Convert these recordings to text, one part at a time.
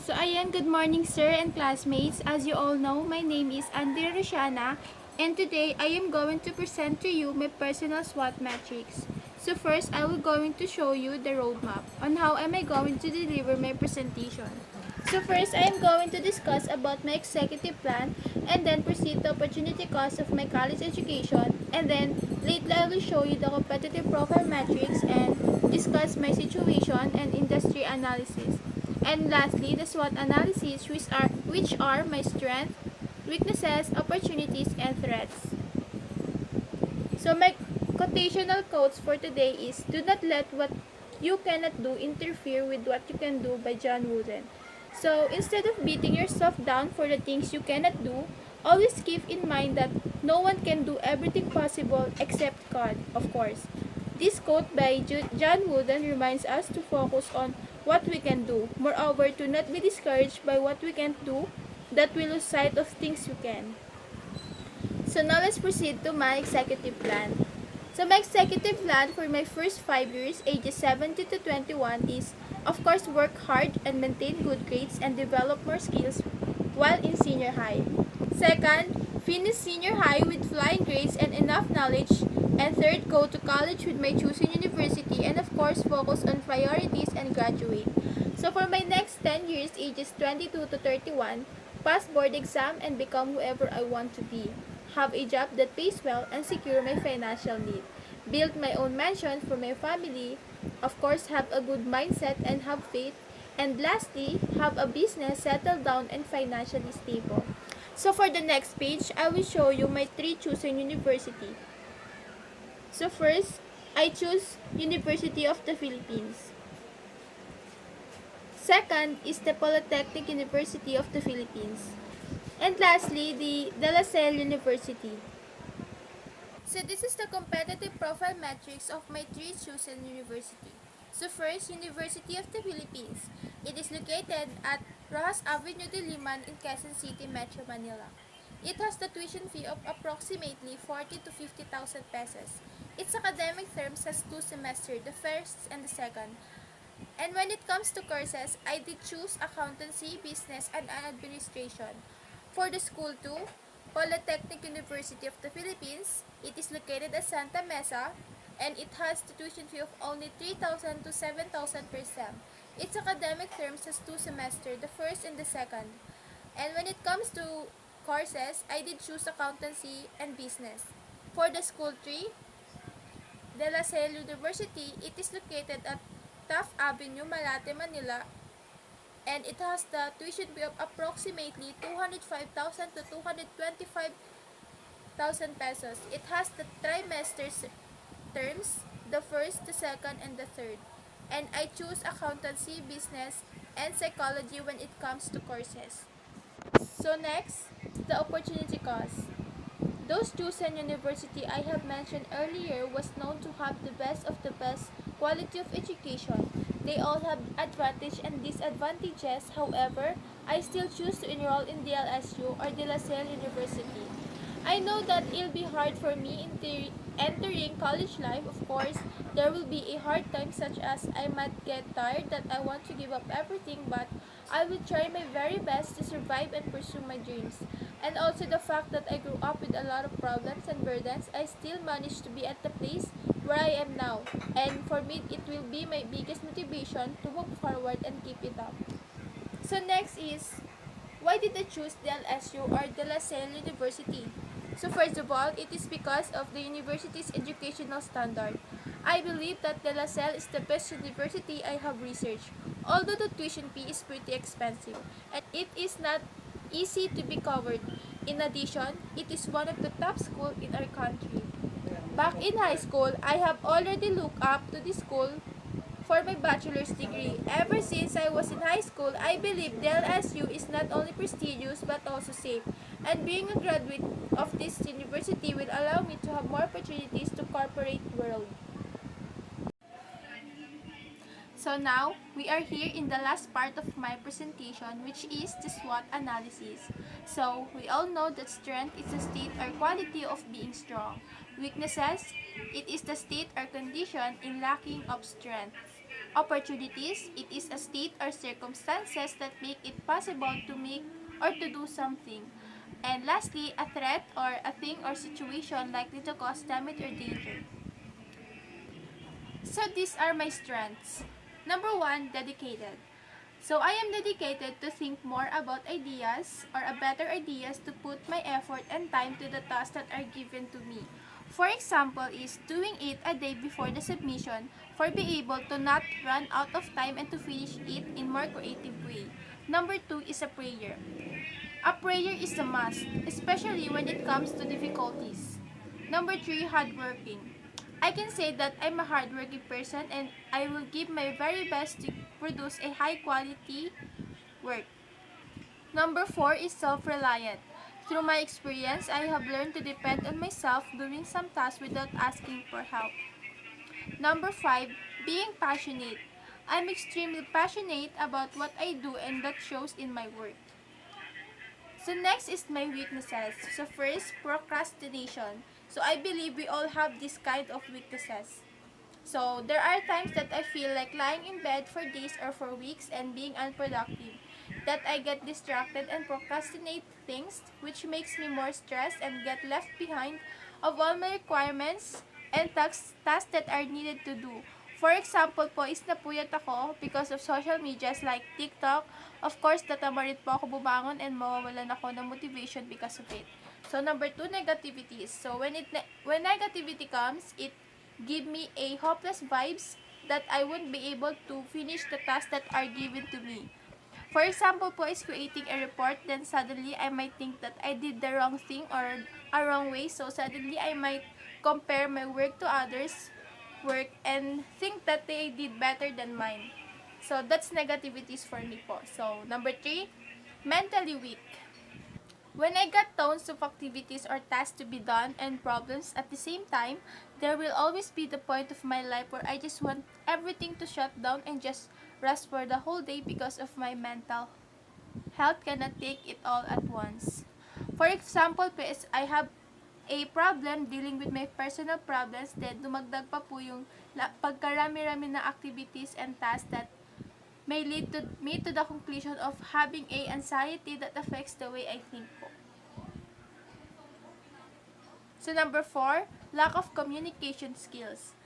So ayan, good morning sir and classmates. As you all know, my name is Rusiana and today I am going to present to you my personal SWOT metrics. So first, I will going to show you the roadmap on how am I going to deliver my presentation. So first, I am going to discuss about my executive plan and then proceed to opportunity cost of my college education, and then lately I will show you the competitive profile metrics and discuss my situation and industry analysis. And lastly, the SWOT analysis, which are my strengths, weaknesses, opportunities, and threats. So my quotational quotes for today is, "Do not let what you cannot do interfere with what you can do" by John Wooden. So instead of beating yourself down for the things you cannot do, always keep in mind that no one can do everything possible except God, of course. This quote by John Wooden reminds us to focus on what we can do. Moreover, to not be discouraged by what we can't do, that we lose sight of things we can. So now let's proceed to my executive plan. So my executive plan for my first 5 years, ages 17 to 21, is of course work hard and maintain good grades and develop more skills while in senior high. Second, finish senior high with flying grades and enough knowledge. And third, go to college with my chosen university, and of course focus on priorities and graduate. So for my next 10 years, ages 22 to 31, pass board exam and become whoever I want to be. Have a job that pays well and secure my financial need. Build my own mansion for my family. Of course, have a good mindset and have faith. And lastly, have a business settled down and financially stable. So for the next page, I will show you my 3 chosen university. So first, I choose University of the Philippines. Second is the Polytechnic University of the Philippines. And lastly, the De La Salle University. So this is the competitive profile metrics of my 3 chosen university. So first, University of the Philippines. It is located at Rojas Avenue de Liman in Quezon City, Metro Manila. It has the tuition fee of approximately 40 to 50,000 pesos. Its academic terms has 2 semesters, the first and the second. And when it comes to courses, I did choose accountancy, business, and administration. For the school too, Polytechnic University of the Philippines, it is located at Santa Mesa, and it has the tuition fee of only 3,000 to 7,000 per sem. Its academic terms has 2 semesters, the first and the second. And when it comes to courses, I did choose accountancy and business. For the school tree, De La Salle University, it is located at Taft Avenue, Malate, Manila, and it has the tuition fee of approximately 205,000 to 225,000 pesos. It has the trimesters terms, the first, the second, and the third. And I choose accountancy, business, and psychology when it comes to courses. So next, the opportunity cost. Those chosen university I have mentioned earlier was known to have the best of the best quality of education. They all have advantage and disadvantages. However, I still choose to enroll in DLSU or De La Salle University. I know that it'll be hard for me entering college life. Of course, there will be a hard time such as I might get tired that I want to give up everything, but I will try my very best to survive and pursue my dreams. And also the fact that I grew up with a lot of problems and burdens, I still managed to be at the place where I am now. And for me, it will be my biggest motivation to move forward and keep it up. So next is, why did I choose DLSU or De La Salle University? So first of all, it is because of the university's educational standard. I believe that De La Salle is the best university I have researched, although the tuition fee is pretty expensive, and it is not easy to be covered. In addition, it is one of the top schools in our country. Back in high school, I have already looked up to this school for my bachelor's degree. Ever since I was in high school, I believe the LSU is not only prestigious but also safe. And being a graduate of this university will allow me to have more opportunities to corporate world. So now, we are here in the last part of my presentation, which is the SWOT analysis. So, we all know that strength is the state or quality of being strong. Weaknesses, it is the state or condition in lacking of strength. Opportunities, it is a state or circumstances that make it possible to make or to do something. And lastly, a threat or a thing or situation likely to cause damage or danger. So these are my strengths. Number one, dedicated. So I am dedicated to think more about ideas or a better ideas to put my effort and time to the tasks that are given to me. For example is doing it a day before the submission for be able to not run out of time and to finish it in more creative way. Number two is a prayer. A prayer is a must, especially when it comes to difficulties. Number three, hardworking. I can say that I'm a hardworking person and I will give my very best to produce a high quality work. Number four is self-reliant. Through my experience, I have learned to depend on myself doing some tasks without asking for help. Number five, being passionate. I'm extremely passionate about what I do and that shows in my work. So next is my weaknesses. So first, procrastination. So I believe we all have this kind of weaknesses. So there are times that I feel like lying in bed for days or for weeks and being unproductive. That I get distracted and procrastinate things which makes me more stressed and get left behind of all my requirements and tasks that are needed to do. For example po is napuyat ako because of social medias like TikTok. Of course, tatamarit po ako bumangon and mawawalan ako ng motivation because of it. So number two, negativities. So when negativity comes, it give me a hopeless vibes that I won't be able to finish the tasks that are given to me. For example po is creating a report, then suddenly I might think that I did the wrong thing or a wrong way. So suddenly I might compare my work to others' work and think that they did better than mine. So that's negativities for me po. So number three, mentally weak. When I got tons of activities or tasks to be done and problems at the same time, there will always be the point of my life where I just want everything to shut down and just rest for the whole day because of my mental health cannot take it all at once. For example, PS, I have a problem dealing with my personal problems, then dumagdag pa po yung pagkarami-rami na activities and tasks that may lead to me to the conclusion of having a anxiety that affects the way I think po. So number four, lack of communication skills.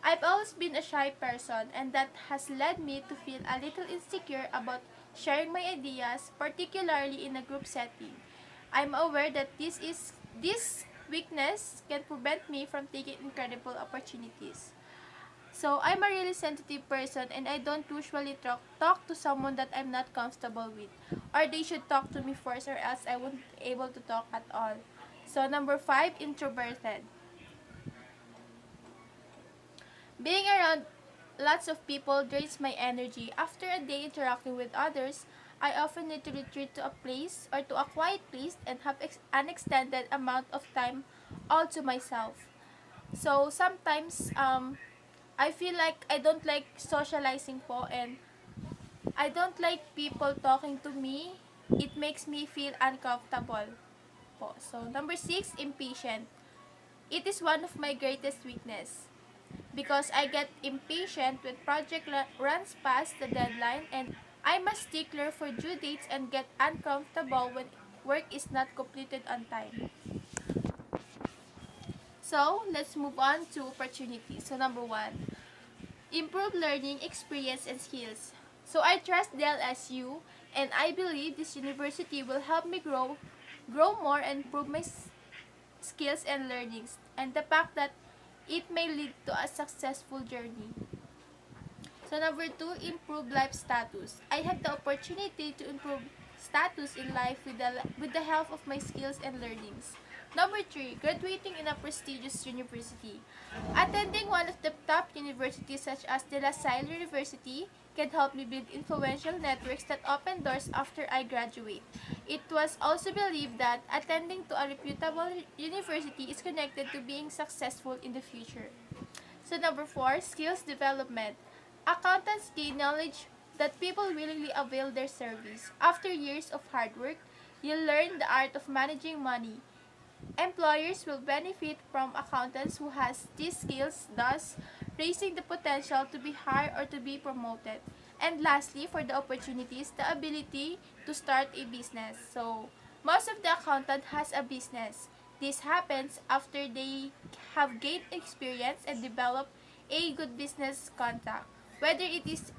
I've always been a shy person and that has led me to feel a little insecure about sharing my ideas, particularly in a group setting. I'm aware that this weakness can prevent me from taking incredible opportunities. So I'm a really sensitive person and I don't usually talk to someone that I'm not comfortable with. Or they should talk to me first or else I won't be able to talk at all. So number five, introverted. Being around lots of people drains my energy. After a day interacting with others, I often need to retreat to a place or to a quiet place and have an extended amount of time all to myself. So sometimes I feel like I don't like socializing po and I don't like people talking to me. It makes me feel uncomfortable po. So number six, impatient. It is one of my greatest weakness because I get impatient when project runs past the deadline and I'm a stickler for due dates and get uncomfortable when work is not completed on time. So, let's move on to opportunities. So, number one, improve learning experience and skills. So, I trust Dell SU and I believe this university will help me grow more and improve my skills and learnings and the fact that it may lead to a successful journey. So number two, improve life status. I had the opportunity to improve status in life with the help of my skills and learnings. Number three, graduating in a prestigious university. Attending one of the top universities such as De La Salle University can help me build influential networks that open doors after I graduate. It was also believed that attending to a reputable university is connected to being successful in the future. So number four, skills development. Accountants gain knowledge that people willingly avail their service. After years of hard work, you learn the art of managing money. Employers will benefit from accountants who has these skills, thus raising the potential to be hired or to be promoted. And lastly, for the opportunities, the ability to start a business. So, most of the accountant has a business. This happens after they have gained experience and develop a good business contact. Whether it is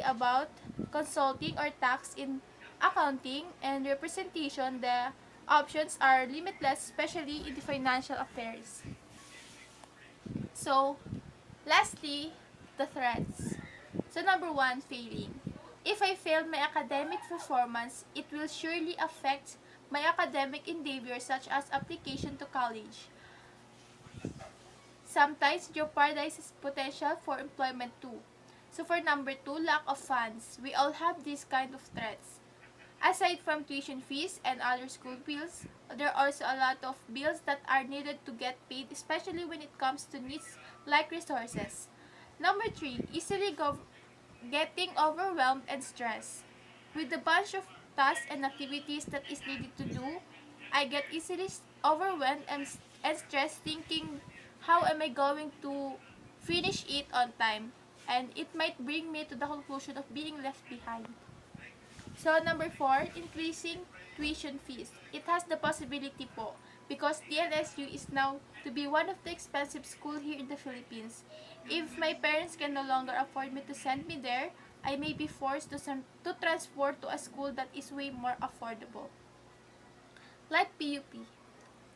about consulting or tax in accounting and representation, the options are limitless, especially in the financial affairs. So, lastly, the threats. So, number one, failing. If I fail my academic performance, it will surely affect my academic endeavor such as application to college. Sometimes jeopardizes potential for employment too. So for number two, lack of funds. We all have these kind of threats. Aside from tuition fees and other school bills, there are also a lot of bills that are needed to get paid, especially when it comes to needs like resources. Number three, getting overwhelmed and stressed. With the bunch of tasks and activities that is needed to do, I get easily overwhelmed and stressed thinking how am I going to finish it on time, and it might bring me to the conclusion of being left behind. So number four, increasing tuition fees. It has the possibility po because DLSU is now to be one of the expensive school here in the Philippines. If my parents can no longer afford me to send me there, I may be forced to transfer to a school that is way more affordable, like PUP.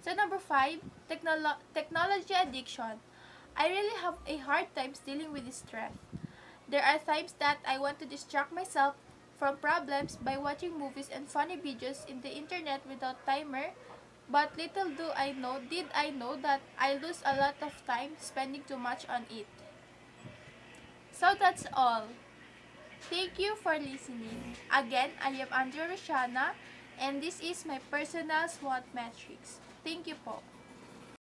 So number five, technology addiction. I really have a hard time dealing with this stress. There are times that I want to distract myself from problems by watching movies and funny videos in the internet without timer, but little did I know that I lose a lot of time spending too much on it. So that's all. Thank you for listening. Again, I am Rusiana and this is my personal SWOT metrics. Thank you po.